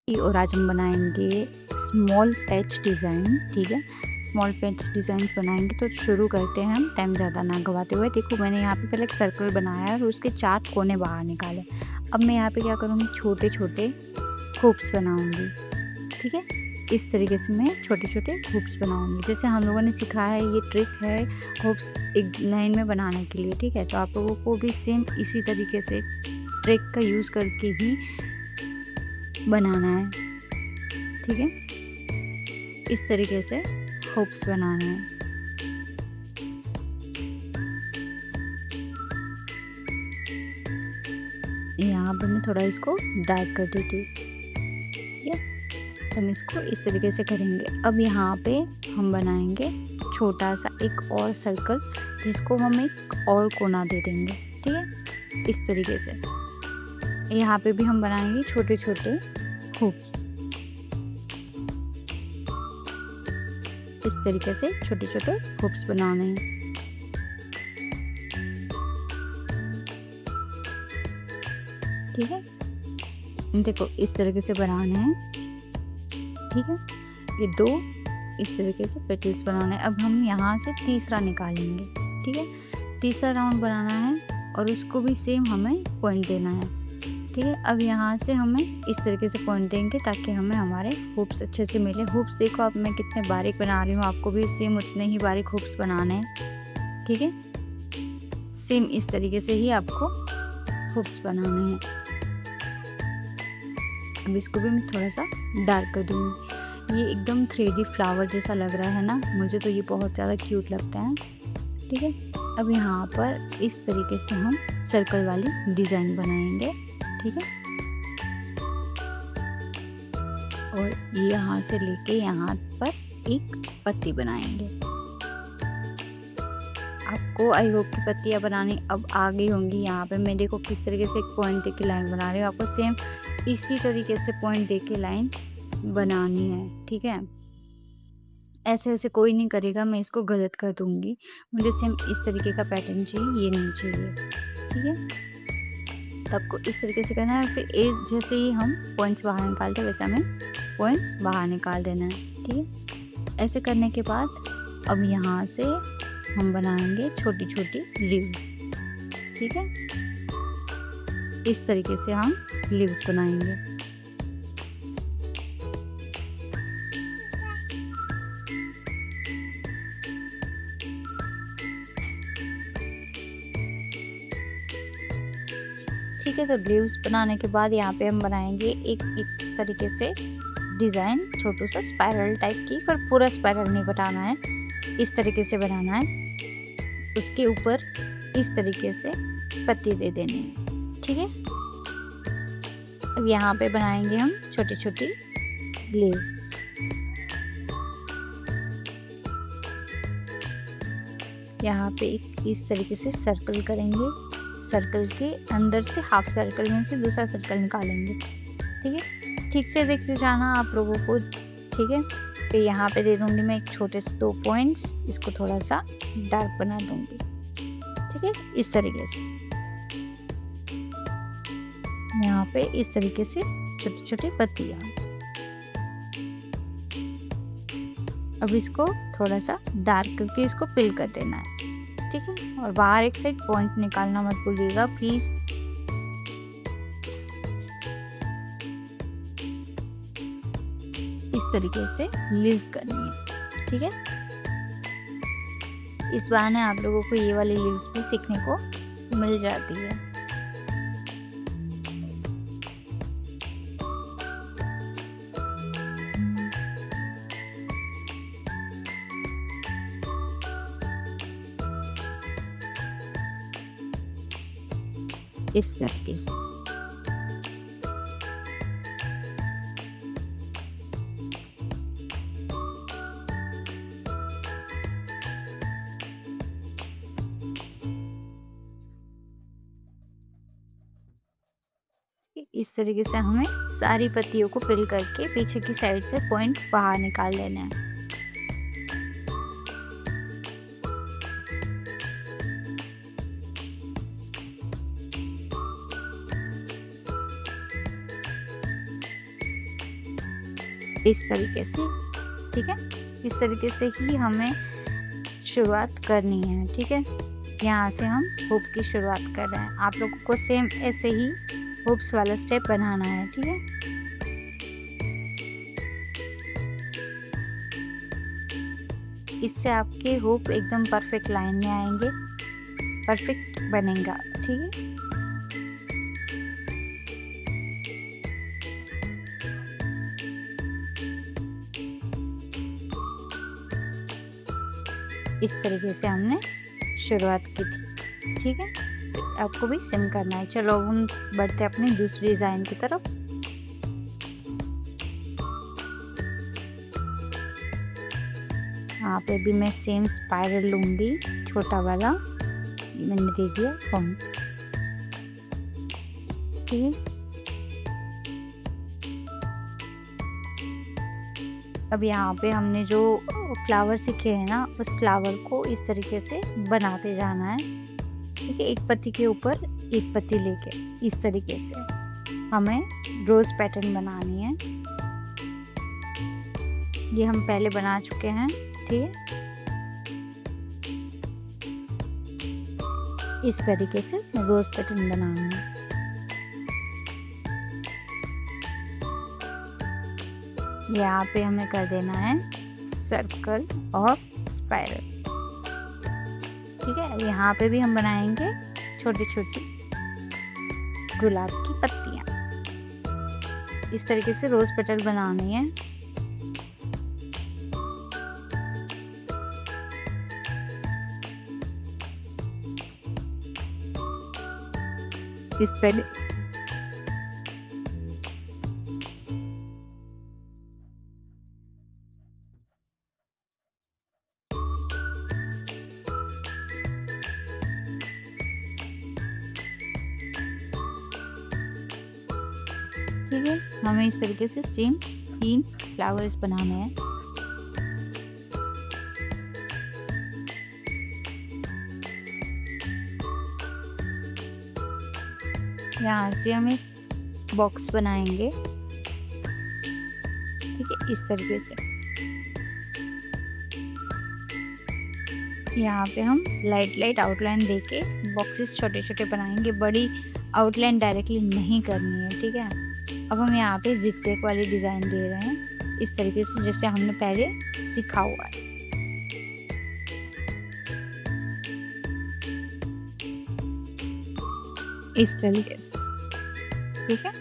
और आज हम बनाएंगे स्मॉल पैच डिज़ाइन। ठीक है, स्मॉल पैच डिज़ाइंस बनाएंगे। तो शुरू करते हैं हम टाइम ज़्यादा ना गवाते हुए। देखो मैंने यहाँ पे पहले एक सर्कल बनाया है और उसके 4 कोने बाहर निकाले। अब मैं यहाँ पे क्या करूँगी, छोटे छोटे हुप्स बनाऊँगी। ठीक है, इस तरीके से मैं छोटे छोटे हुप्स बनाऊँगी। जैसे हम लोगों ने सिखाया है, ये ट्रिक है हुप्स एक लाइन में बनाने के लिए। ठीक है, तो आप लोगों को भी सेम इसी तरीके से ट्रिक का यूज़ करके ही बनाना है। ठीक है, इस तरीके से हुप्स बनाना है। यहाँ पर मैं थोड़ा इसको डार्क कर देती हूँ। ठीक है, तो हम इसको इस तरीके से करेंगे। अब यहाँ पे हम बनाएंगे छोटा सा एक और सर्कल, जिसको हम एक और कोना दे देंगे। ठीक है, इस तरीके से यहाँ पे भी हम बनाएंगे छोटे छोटे हुप्स। इस तरीके से छोटे छोटे हुप्स बनाने हैं। ठीक है, देखो इस तरीके से बनाने हैं। ठीक है, ये 2 इस तरीके से पेटल्स बनाना है। अब हम यहाँ से तीसरा निकालेंगे। ठीक है, तीसरा राउंड बनाना है और उसको भी सेम हमें पॉइंट देना है। ठीक है, अब यहाँ से हमें इस तरीके से पॉइंट देंगे ताकि हमें हमारे हुप्स अच्छे से मिले। हुप्स देखो अब मैं कितने बारीक बना रही हूँ, आपको भी सेम उतने ही बारीक हुप्स बनाने हैं। ठीक है, सेम इस तरीके से ही आपको हुप्स बनाने हैं। अब इसको भी मैं थोड़ा सा डार्क कर दूँगी। ये एकदम 3D फ्लावर जैसा लग रहा है ना, मुझे तो ये बहुत ज़्यादा क्यूट लगता है। ठीक है, अब यहाँ पर इस तरीके से हम सर्कल वाली डिज़ाइन बनाएंगे। ठीक है, और यहाँ से लेके यहाँ पर एक पत्ती बनाएंगे। आपको आई होप की पत्तियाँ बनानी अब आ गई होंगी। यहाँ पे मैं देखो किस तरीके से एक पॉइंट दे के लाइन बना रही हूँ। आपको सेम इसी तरीके से पॉइंट दे के लाइन बनानी है। ठीक है, ऐसे ऐसे कोई नहीं करेगा, मैं इसको गलत कर दूंगी। मुझे सेम इस तरीके का पैटर्न चाहिए, ये नहीं चाहिए। ठीक है, आपको इस तरीके से करना है। फिर जैसे ही हम पॉइंट्स बाहर निकालते हैं वैसे हमें पॉइंट्स बाहर निकाल देना है। ठीक है, ऐसे करने के बाद अब यहाँ से हम बनाएंगे छोटी छोटी लीव्स। ठीक है, इस तरीके से हम लीव्स बनाएंगे। ठीक है, तो लीव्स बनाने के बाद यहाँ पे हम बनाएंगे एक इस तरीके से डिज़ाइन, छोटा सा स्पाइरल टाइप की, पर पूरा स्पाइरल नहीं बनाना है, इस तरीके से बनाना है। उसके ऊपर इस तरीके से पत्ती दे देनी है। ठीक है, अब यहाँ पे बनाएंगे हम छोटी छोटी लीव्स। यहाँ पे इस तरीके से सर्कल करेंगे, सर्कल के अंदर से हाफ सर्कल में से दूसरा सर्कल निकालेंगे। ठीक है, ठीक से देखते जाना आप लोगों को। ठीक है, तो यहाँ पे दे दूँगी मैं एक छोटे से 2 पॉइंट्स, इसको थोड़ा सा डार्क बना दूँगी। ठीक है, इस तरीके से यहाँ पे इस तरीके से छोटी छोटी पत्तियाँ। अब इसको थोड़ा सा डार्क करके इसको फिल कर देना है। ठीक है, और बाहर एक साइड पॉइंट निकालना मत भूलिएगा प्लीज। इस तरीके से लीव्स करनी है। ठीक है, इस बहाने आप लोगों को ये वाली लीव्स भी सीखने को मिल जाती है। इस तरीके से इस तरीके से हमें सारी पत्तियों को फिल करके पीछे की साइड से पॉइंट बाहर निकाल लेना है। इस तरीके से, ठीक है। इस तरीके से ही हमें शुरुआत करनी है, ठीक है। यहाँ से हम हुक की शुरुआत कर रहे हैं। आप लोगों को सेम ऐसे ही हुक्स वाला स्टेप बनाना है, ठीक है। इससे आपके हुक एकदम परफेक्ट लाइन में आएंगे, परफेक्ट बनेगा, ठीक है। इस तरीके से हमने शुरुआत की थी, ठीक है। आपको भी सेम करना है। चलो अब हम बढ़ते अपनी दूसरी डिज़ाइन की तरफ। यहाँ पे भी मैं सेम स्पाइरल लूँगी, छोटा वाला मैंने दे दिया पॉइंट, ठीक है। अब यहाँ पे हमने जो फ्लावर सीखे हैं ना, उस फ्लावर को इस तरीके से बनाते जाना है, ठीक है। एक पत्ती के ऊपर एक पत्ती लेके इस तरीके से हमें रोज पैटर्न बनानी है। ये हम पहले बना चुके हैं, ठीक है। इस तरीके से रोज पैटर्न बनाना है। यहाँ पे हमें कर देना है सर्कल और स्पाइरल, ठीक है। यहाँ पे भी हम बनाएंगे छोटी छोटी गुलाब की पत्तियाँ। इस तरीके से रोज पेटल बनानी है। इस पहले ठीक है, हमें इस तरीके से सेम 3 फ्लावर्स बनाने हैं। यहाँ से हम एक बॉक्स बनाएंगे, ठीक है, इस तरीके से। यहाँ पे हम लाइट आउटलाइन देके बॉक्सेस छोटे छोटे बनाएंगे, बड़ी आउटलाइन डायरेक्टली नहीं करनी है, ठीक है। अब हम यहाँ पे जिगजैग वाली डिज़ाइन दे रहे हैं इस तरीके से, जैसे हमने पहले सीखा हुआ है। इस तरीके से, ठीक है।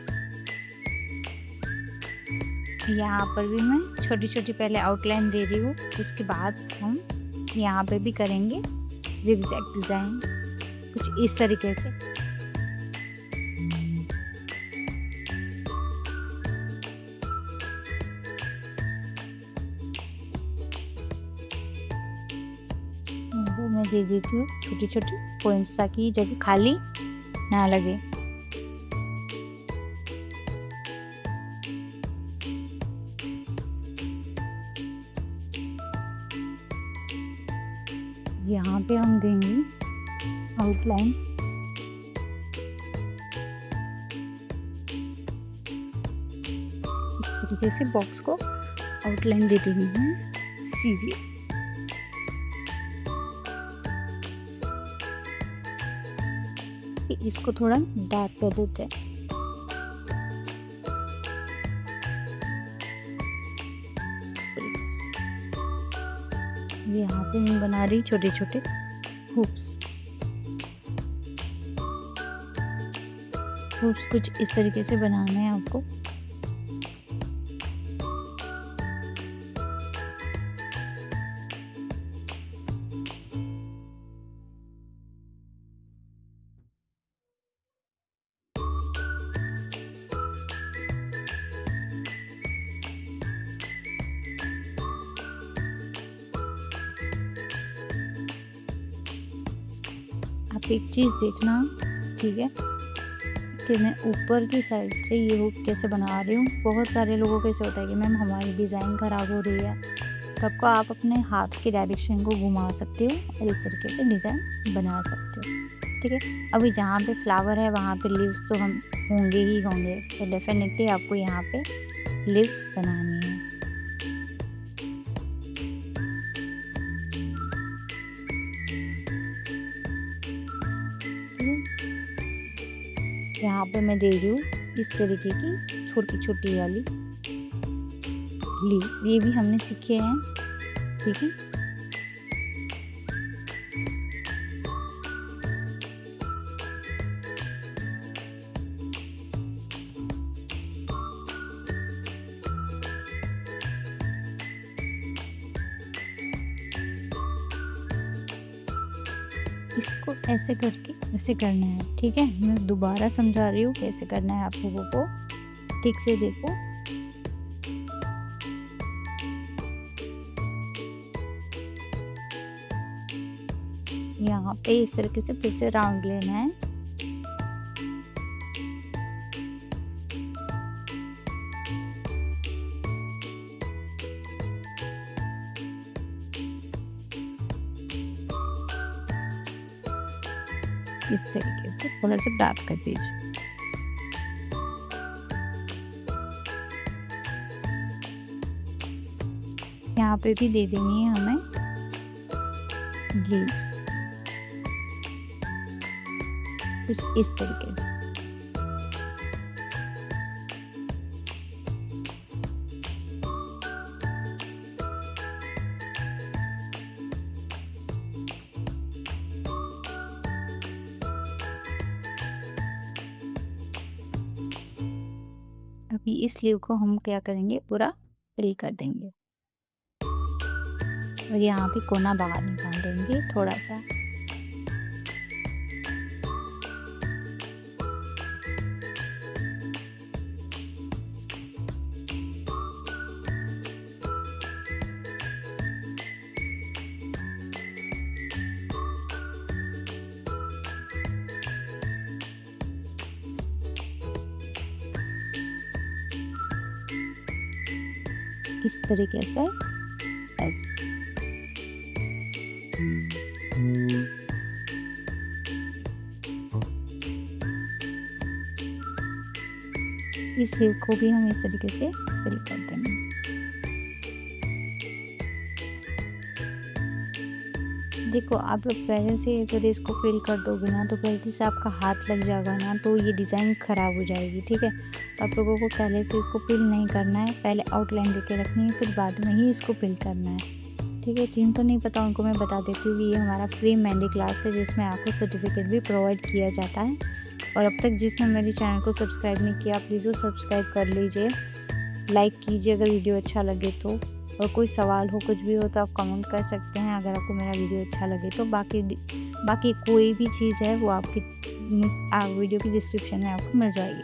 यहाँ पर भी मैं छोटी छोटी पहले आउटलाइन दे रही हूँ, उसके बाद हम यहाँ पे भी करेंगे जिगजैग डिज़ाइन कुछ इस तरीके से। मैं दे देती हूँ छोटी छोटी पॉइंट्स ताकि जगह खाली ना लगे। यहाँ पे हम देंगे आउटलाइन, इस तरीके से बॉक्स को आउटलाइन दे देनी है सीधी। इसको थोड़ा डार्क कर देते हैं। यहाँ पे मैं बना रही छोटे छोटे हुप्स कुछ इस तरीके से बनाने हैं आपको। आप एक चीज़ देखना, ठीक है, कि मैं ऊपर की साइड से ये हुक कैसे बना रही हूँ। बहुत सारे लोगों को ऐसे होता है कि मैम हमारी डिज़ाइन ख़राब हो रही है, तब को आप अपने हाथ की डायरेक्शन को घुमा सकते हो और इस तरीके से डिज़ाइन बना सकते हो, ठीक है। अभी जहाँ पे फ्लावर है वहाँ पे लीव्स तो हम होंगे ही होंगे, तो डेफिनेटली आपको यहाँ पे लीव्स बनानी है। ठीक है, यहाँ पे मैं दे रही हूँ इस तरीके की छोटी छोटी वाली लीव्स, ये भी हमने सीखे हैं। ठीक है, इसको ऐसे करके ऐसे करना है। ठीक है, मैं दोबारा समझा रही हूँ कैसे करना है आप लोगों को, ठीक से देखो। यहाँ पे इस तरीके से फिर से राउंड लेना है। इस तरीके से थोड़ा सा डार्क कर दीजिए। यहाँ पे भी दे देनी है हमें लीव्स कुछ इस तरीके से। अभी इस लीव को हम क्या करेंगे, पूरा फिल कर देंगे और यहाँ पे कोना बाहर निकाल देंगे थोड़ा सा। इस तरीके से ऐसे। इस लीव को भी हम इस तरीके से फिल कर देंगे। देखो आप लोग पहले से अगर इसको फिल कर दोगे ना तो गलती से आपका हाथ लग जाएगा ना तो ये डिज़ाइन ख़राब हो जाएगी। ठीक है, तो आप लोगों को पहले से इसको फिल नहीं करना है, पहले आउटलाइन देके रखनी है, फिर बाद में ही इसको फिल करना है। ठीक है, जिनको नहीं पता उनको मैं बता देती हूँ कि ये हमारा फ्री मेहंदी क्लास है जिसमें आपको सर्टिफिकेट भी प्रोवाइड किया जाता है। और अब तक जिसने मेरे चैनल को सब्सक्राइब नहीं किया प्लीज़ वो सब्सक्राइब कर लीजिए, लाइक कीजिए अगर वीडियो अच्छा लगे तो। और कोई सवाल हो कुछ भी हो तो आप कमेंट कर सकते हैं अगर आपको मेरा वीडियो अच्छा लगे तो। बाकी कोई भी चीज़ है वो आपकी वीडियो की डिस्क्रिप्शन में आपको मिल जाएगी।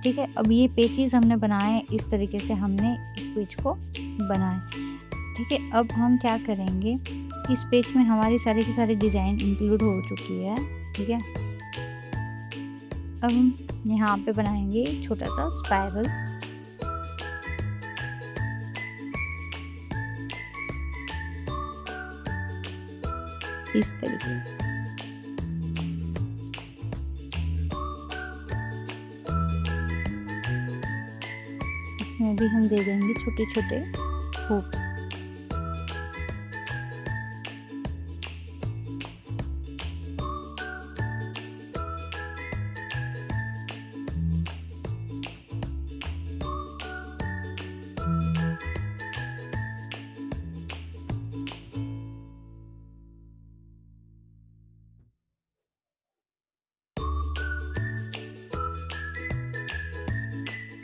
ठीक है, अब ये पेचेस हमने बनाए इस तरीके से, हमने इस पेज को बनाए। ठीक है, अब हम क्या करेंगे, इस पेज में हमारी सारी की सारी डिज़ाइन इंक्लूड हो चुकी है। ठीक है, अब हम यहाँ पे बनाएंगे छोटा सा स्पाइरल। इस तरीके से इसमें भी हम दे देंगे छोटे छोटे हुक्स।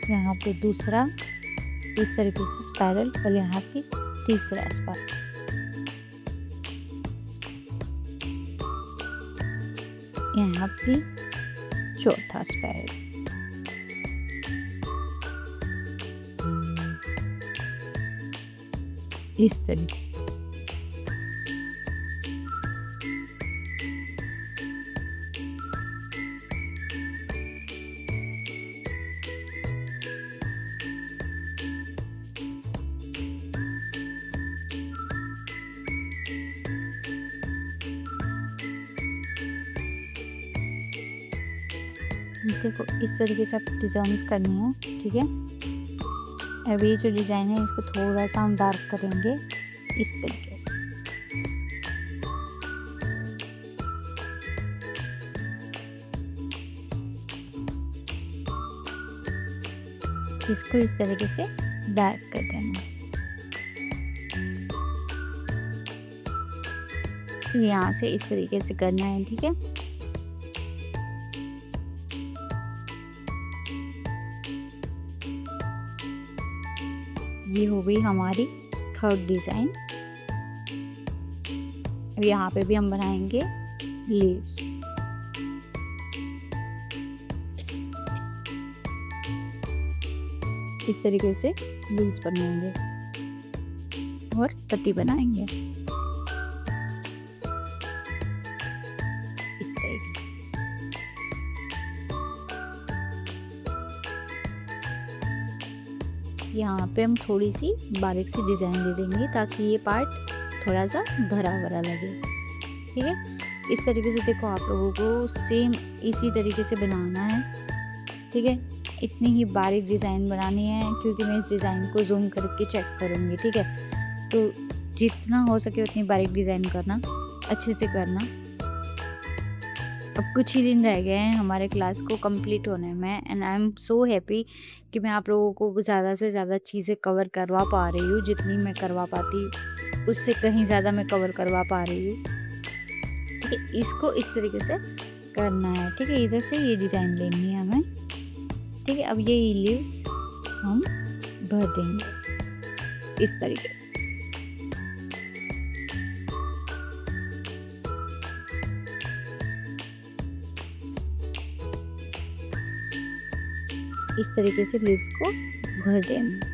यहाँ पे दूसरा इस तरीके से स्पाइरल और यहाँ पे तीसरा स्पाइरल। यहाँ पे चौथा स्पाइरल। इस तरीके से देखो इस तरीके से आप डिज़ाइन करनी है। ठीक है, अब ये जो डिज़ाइन है इसको थोड़ा सा हम डार्क करेंगे इस तरीके से। इसको इस तरीके से डार्क कर देना। यहाँ से इस तरीके से करना है, ठीक है। ये हो गई हमारी थर्ड डिज़ाइन। अब यहाँ पे भी हम बनाएंगे लीव्स। इस तरीके से लीव्स बनाएंगे और पत्ती बनाएंगे इस तरीके से। यहाँ पे हम थोड़ी सी बारीक सी डिज़ाइन दे देंगे ताकि ये पार्ट थोड़ा सा भरा भरा लगे, ठीक है। इस तरीके से देखो आप लोगों को सेम इसी तरीके से बनाना है, ठीक है। इतनी ही बारीक डिज़ाइन बनानी है क्योंकि मैं इस डिज़ाइन को जूम करके चेक करूँगी, ठीक है। तो जितना हो सके उतनी बारीक डिज़ाइन करना, अच्छे से करना। अब कुछ ही दिन रह गए हैं हमारे क्लास को कंप्लीट होने में and I am so happy कि मैं आप लोगों को ज़्यादा से ज़्यादा चीज़ें कवर करवा पा रही हूँ। जितनी मैं करवा पाती उससे कहीं ज़्यादा मैं कवर करवा पा रही हूँ, ठीक है। इसको इस तरीके से करना है, ठीक है। इधर से ये डिज़ाइन लेनी है हमें, ठीक है। अब ये लीव्स हम भर देंगे इस तरीके से। इस तरीके से लीव्स को भर देना।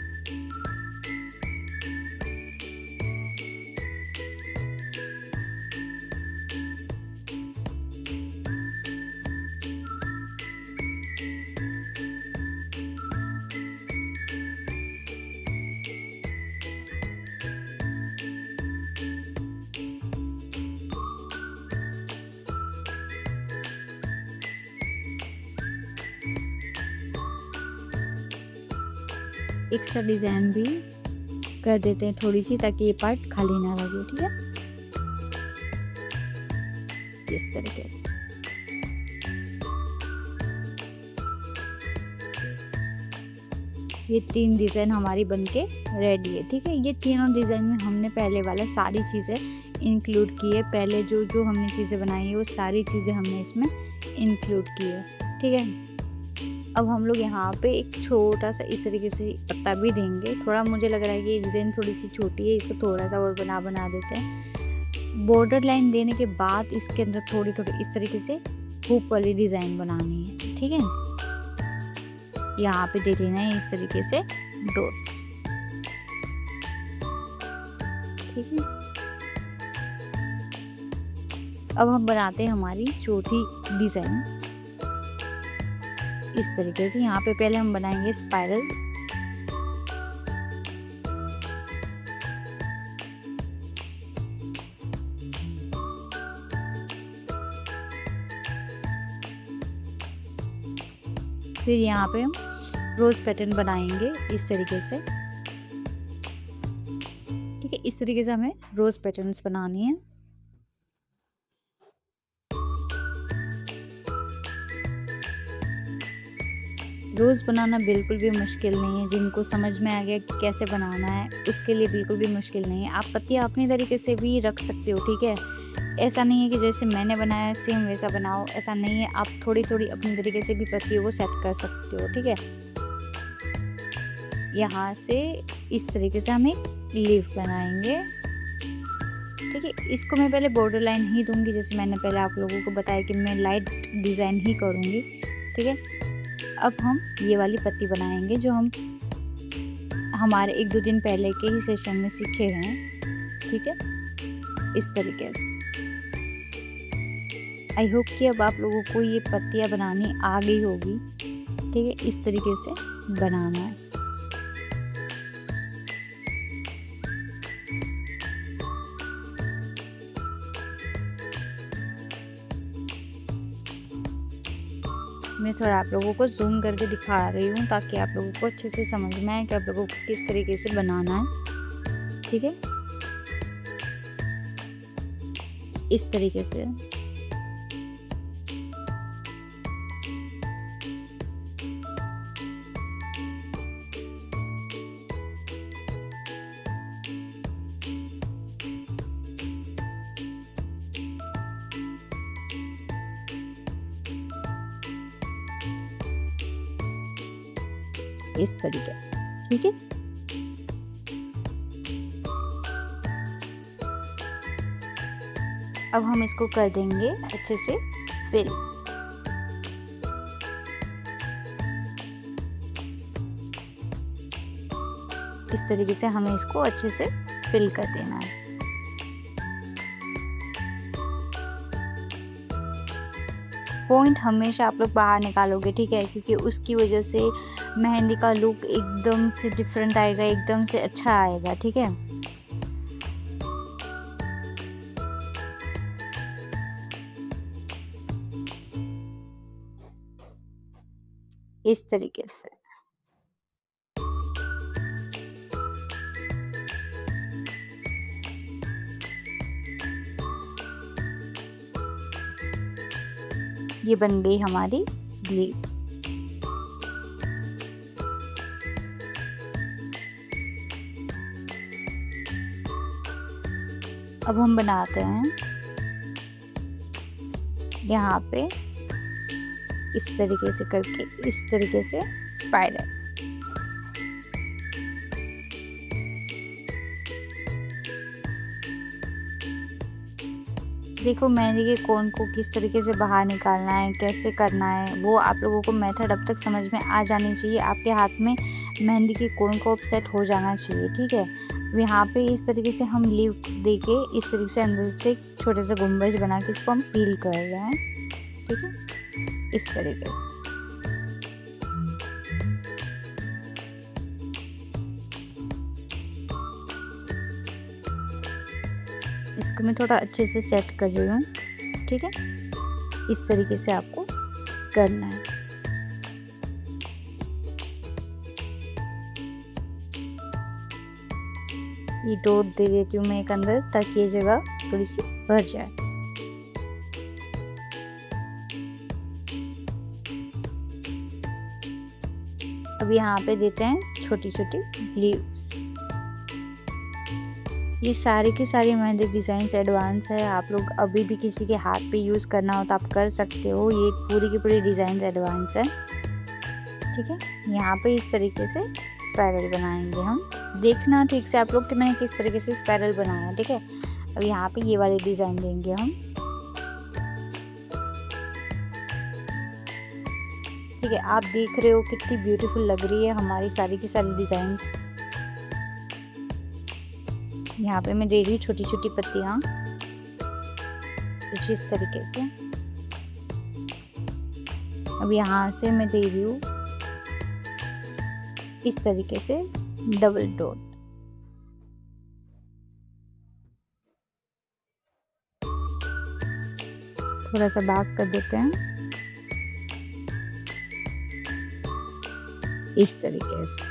एक्स्ट्रा डिज़ाइन भी कर देते हैं थोड़ी सी ताकि ये पार्ट खाली ना लगे, ठीक है। इस तरीके से ये 3 डिज़ाइन हमारी बनके रेडी है, ठीक है। ये तीनों डिज़ाइन में हमने पहले वाला सारी चीज़ें इंक्लूड की है। पहले जो हमने चीज़ें बनाई है वो सारी चीज़ें हमने इसमें इंक्लूड की है, ठीक है। अब हम लोग यहाँ पे एक छोटा सा इस तरीके से पत्ता भी देंगे। थोड़ा मुझे लग रहा है कि ये डिज़ाइन थोड़ी सी छोटी है, इसको थोड़ा सा और बना देते हैं। बॉर्डर लाइन देने के बाद इसके अंदर थोड़ी इस तरीके से हुक वाली डिज़ाइन बनानी है, ठीक है। यहाँ पे दे देना है इस तरीके से डॉट्स, ठीक है। अब हम बनाते हैं हमारी चौथी डिज़ाइन इस तरीके से। यहाँ पे पहले हम बनाएंगे स्पाइरल। फिर यहाँ पे हम रोज पैटर्न बनाएंगे इस तरीके से, ठीक है। इस तरीके से हमें रोज पैटर्न्स बनानी है। रोज़ बनाना बिल्कुल भी मुश्किल नहीं है। जिनको समझ में आ गया कि कैसे बनाना है उसके लिए बिल्कुल भी मुश्किल नहीं है। आप पत्तियाँ अपने तरीके से भी रख सकते हो, ठीक है। ऐसा नहीं है कि जैसे मैंने बनाया सेम वैसा बनाओ, ऐसा नहीं है। आप थोड़ी थोड़ी अपने तरीके से भी पत्तियों को सेट कर सकते हो, ठीक है। यहाँ से इस तरीके से हम एक लीफ बनाएंगे, ठीक है। इसको मैं पहले बॉर्डर लाइन ही दूंगी, जैसे मैंने पहले आप लोगों को बताया कि मैं लाइट डिज़ाइन ही करूँगी, ठीक है। अब हम ये वाली पत्ती बनाएंगे जो हम हमारे 1-2 दिन पहले के ही सेशन में सीखे हैं, ठीक है। इस तरीके से आई होप कि अब आप लोगों को ये पत्तियाँ बनानी आ गई होगी, ठीक है। इस तरीके से बनाना है। मैं थोड़ा आप लोगों को ज़ूम करके दिखा रही हूँ ताकि आप लोगों को अच्छे से समझ में आए कि आप लोगों को किस तरीके से बनाना है। ठीक है, इस तरीके से। इस तरीके से, ठीक है। अब हम इसको कर देंगे अच्छे से फिल। इस तरीके से हमें इसको अच्छे से फिल कर देना है। पॉइंट हमेशा आप लोग बाहर निकालोगे, ठीक है, क्योंकि उसकी वजह से मेहंदी का लुक एकदम से डिफरेंट आएगा, एकदम से अच्छा आएगा। ठीक है, इस तरीके से। ये बन गई हमारी ग्लेज। अब हम बनाते हैं यहाँ पे इस तरीके से करके, इस तरीके से स्पाइरल। देखो मेहंदी के कोन को किस तरीके से बाहर निकालना है, कैसे करना है, वो आप लोगों को मेथड अब तक समझ में आ जानी चाहिए। आपके हाथ में मेहंदी के कोन को सेट हो जाना चाहिए। ठीक है, यहाँ पे इस तरीके से हम लीव देके इस तरीके से अंदर से छोटे से गुंबज बना के इसको हम पील कर रहे हैं। ठीक है, इस तरीके से। इसको मैं थोड़ा अच्छे से सेट कर रही हूँ। ठीक है, इस तरीके से आपको करना है। ये डॉट दे देती हूँ मैं एक अंदर, ताकि ये जगह थोड़ी सी भर जाए। अब यहाँ पे देते हैं छोटी छोटी लीव्स। ये सारी की सारी मेहंदी डिज़ाइंस एडवांस है। आप लोग अभी भी किसी के हाथ पे यूज़ करना हो तो आप कर सकते हो। ये पूरी की पूरी डिज़ाइन एडवांस है। ठीक है, यहाँ पे इस तरीके से स्पाइरल बनाएंगे हम। देखना ठीक से आप लोग कि मैंने किस तरीके से स्पाइरल बनाया। ठीक है, अब यहाँ पे ये वाली डिज़ाइन देंगे हम। ठीक है, आप देख रहे हो कितनी ब्यूटीफुल लग रही है हमारी सारी की सारी डिज़ाइंस। यहाँ पे मैं दे रही हूँ छोटी छोटी पत्तियाँ कुछ इस तरीके से। अब यहाँ से मैं दे रही हूँ इस तरीके से डबल डॉट। थोड़ा सा बैक कर देते हैं इस तरीके से।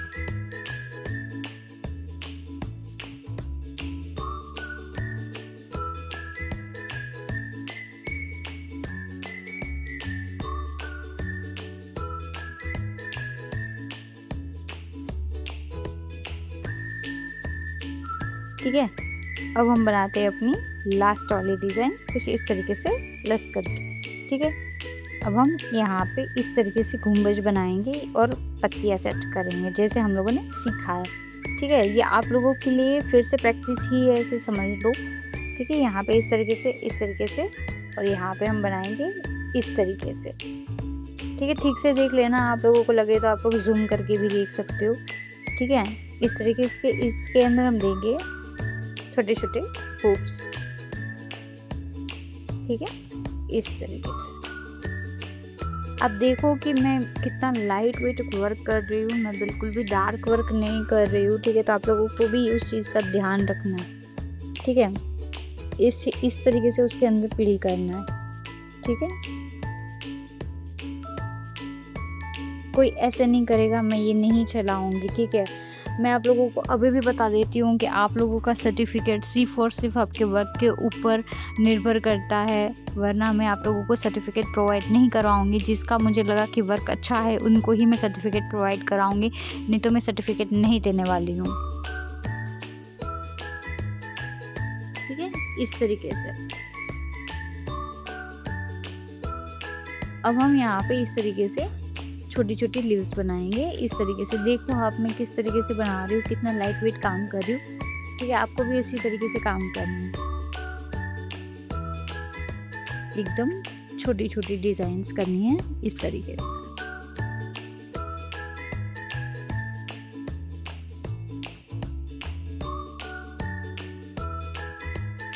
ठीक है, अब हम बनाते हैं अपनी लास्ट वाली डिज़ाइन कुछ इस तरीके से प्लस करके। ठीक है, अब हम यहाँ पे इस तरीके से गुंबज बनाएंगे और पत्तियाँ सेट करेंगे जैसे हम लोगों ने सीखा है। ठीक है, ये आप लोगों के लिए फिर से प्रैक्टिस ही है, ऐसे समझ लो। ठीक है, यहाँ पे इस तरीके से और यहाँ पे हम बनाएंगे इस तरीके से। ठीक है, ठीक से देख लेना, आप लोगों को लगे तो आप लोग जूम करके भी देख सकते हो। ठीक है, इस तरीके से इसके अंदर हम देंगे छोटे छोटे हूप्स। ठीक है, इस तरीके से। अब देखो कि मैं कितना लाइट वेट वर्क कर रही हूँ, मैं बिल्कुल भी डार्क वर्क नहीं कर रही हूँ। ठीक है, तो आप लोगों को भी उस चीज़ का ध्यान रखना है। ठीक है, इस तरीके से उसके अंदर फिल करना है। ठीक है, कोई ऐसे नहीं करेगा, मैं ये नहीं चलाऊँगी, ठीक है। मैं आप लोगों को अभी भी बता देती हूँ कि आप लोगों का सर्टिफिकेट सिर्फ़ और सिर्फ आपके वर्क के ऊपर निर्भर करता है, वरना मैं आप लोगों को सर्टिफिकेट प्रोवाइड नहीं करवाऊँगी। जिसका मुझे लगा कि वर्क अच्छा है उनको ही मैं सर्टिफिकेट प्रोवाइड कराऊँगी, नहीं तो मैं सर्टिफिकेट नहीं देने वाली हूँ, ठीक है, इस तरीके से। अब हम यहाँ पे इस तरीके से छोटी-छोटी लीव्स बनाएँगे। इस तरीके से देखो आप मैं किस तरीके से बना रही हूँ, कितना लाइट वेट काम कर रही हूँ, ठीक है। आपको भी इसी तरीके से काम करना है, एकदम छोटी-छोटी डिज़ाइंस करनी है इस तरीके से।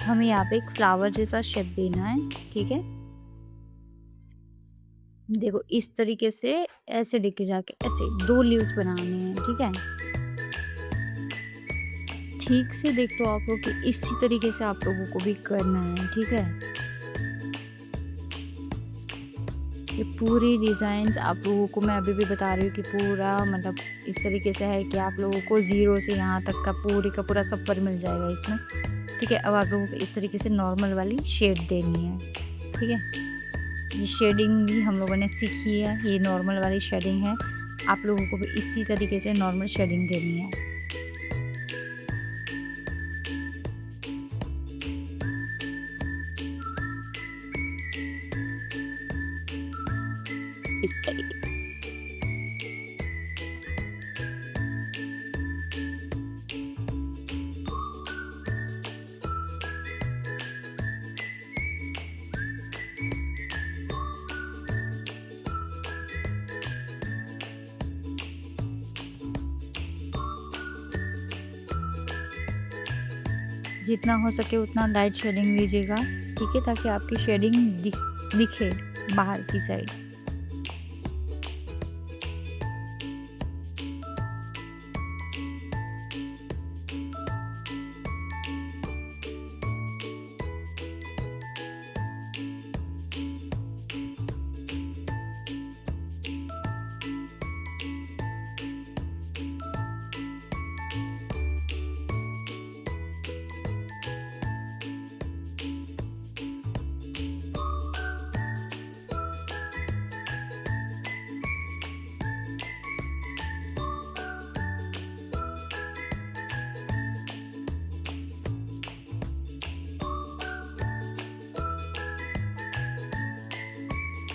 हमें यहाँ पे एक फ्लावर जैसा शेप देना है, ठीक है। देखो इस तरीके से ऐसे लेके जाके ऐसे 2 लीव्स बनाने हैं, ठीक है। ठीक से देख लो आप लोग कि इसी तरीके से आप लोगों को भी करना है, ठीक है। ये पूरी डिज़ाइंस आप लोगों को मैं अभी भी बता रही हूँ कि पूरा मतलब इस तरीके से है कि आप लोगों को 0 से यहाँ तक का पूरे का पूरा सफ़र मिल जाएगा इसमें, ठीक है। अब आप लोगों को इस तरीके से नॉर्मल वाली शेड देनी है, ठीक है। ये शेडिंग भी हम लोगों ने सीखी है, ये नॉर्मल वाली शेडिंग है। आप लोगों को भी इसी तरीके से नॉर्मल शेडिंग देनी है। इस तरीके जितना हो सके उतना लाइट शेडिंग दीजिएगा, ठीक है, ताकि आपकी शेडिंग दिखे बाहर की साइड।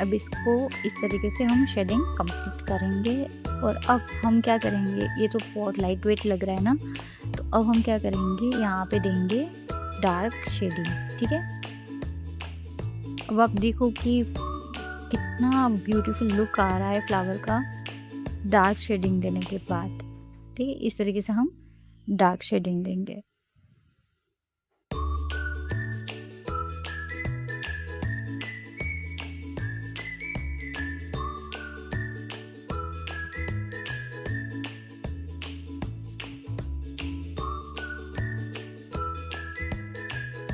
अब इसको इस तरीके से हम शेडिंग कंप्लीट करेंगे। और अब हम क्या करेंगे, ये तो बहुत लाइट वेट लग रहा है ना, तो अब हम क्या करेंगे, यहाँ पे देंगे डार्क शेडिंग, ठीक है। अब आप देखो कि कितना ब्यूटीफुल लुक आ रहा है फ्लावर का डार्क शेडिंग देने के बाद, ठीक है। इस तरीके से हम डार्क शेडिंग देंगे।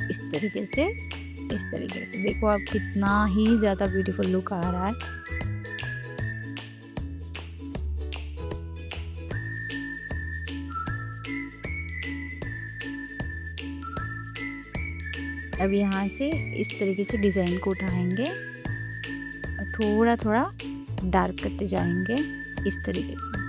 इस तरीके से देखो आप कितना ही ज़्यादा ब्यूटीफुल लुक आ रहा है। अब यहाँ से इस तरीके से डिज़ाइन को उठाएंगे और थोड़ा थोड़ा डार्क करते जाएंगे इस तरीके से।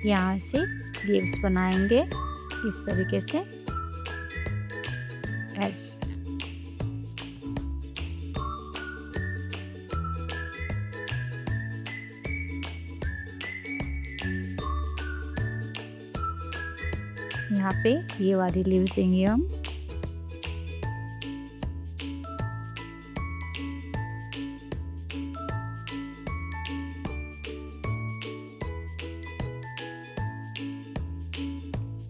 यहाँ से लीव्स बनाएंगे इस तरीके से ऐसे। यहाँ पे ये वाली लीव्स देंगे हम।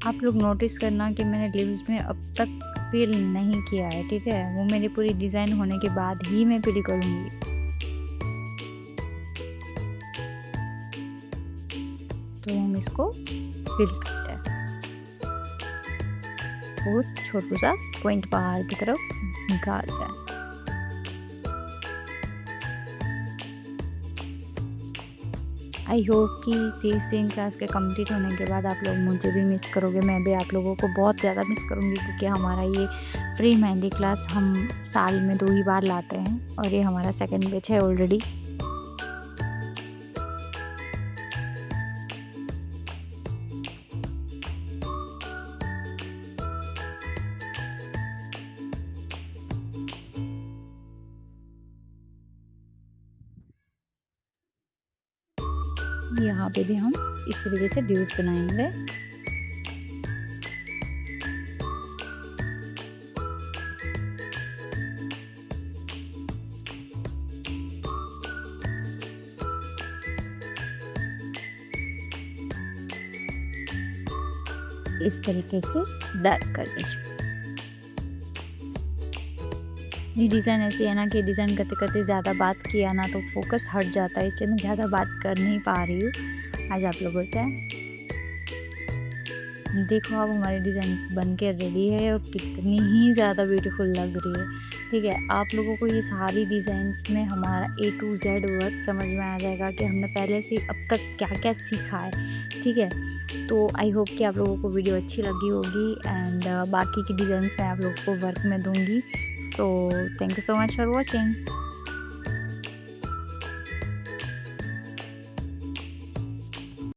आप लोग नोटिस करना कि मैंने लीव्स में अब तक फिल नहीं किया है, ठीक है। वो मेरी पूरी डिज़ाइन होने के बाद ही मैं फिल करूँगी। तो हम इसको फिल करते हैं। बहुत छोटा सा पॉइंट बाहर की तरफ निकालते हैं। आई होप कि 30 दिन क्लास के कंप्लीट होने के बाद आप लोग मुझे भी मिस करोगे, मैं भी आप लोगों को बहुत ज़्यादा मिस करूँगी, क्योंकि हमारा ये फ्री मेहंदी क्लास हम साल में 2 ही बार लाते हैं और ये हमारा सेकंड बैच है ऑलरेडी। यहाँ पे भी हम इस तरीके से ड्यूज बनाएंगे। इस तरीके से डार्क करके ये डिज़ाइन ऐसी है ना कि डिज़ाइन करते करते ज़्यादा बात किया ना तो फोकस हट जाता है, इसलिए मैं ज़्यादा बात कर नहीं पा रही हूँ आज आप लोगों से। देखो अब हमारी डिज़ाइन बन के रेडी है और कितनी ही ज़्यादा ब्यूटीफुल लग रही है। ठीक है, आप लोगों को ये सारी डिज़ाइंस में हमारा A to Z वर्क समझ में आ जाएगा कि हमने पहले से अब तक क्या क्या सीखा है। ठीक है, तो आई होप कि आप लोगों को वीडियो अच्छी लगी होगी एंड बाकी की डिज़ाइंस मैं आप लोगों को वर्क में दूँगी। So thank you so much for watching.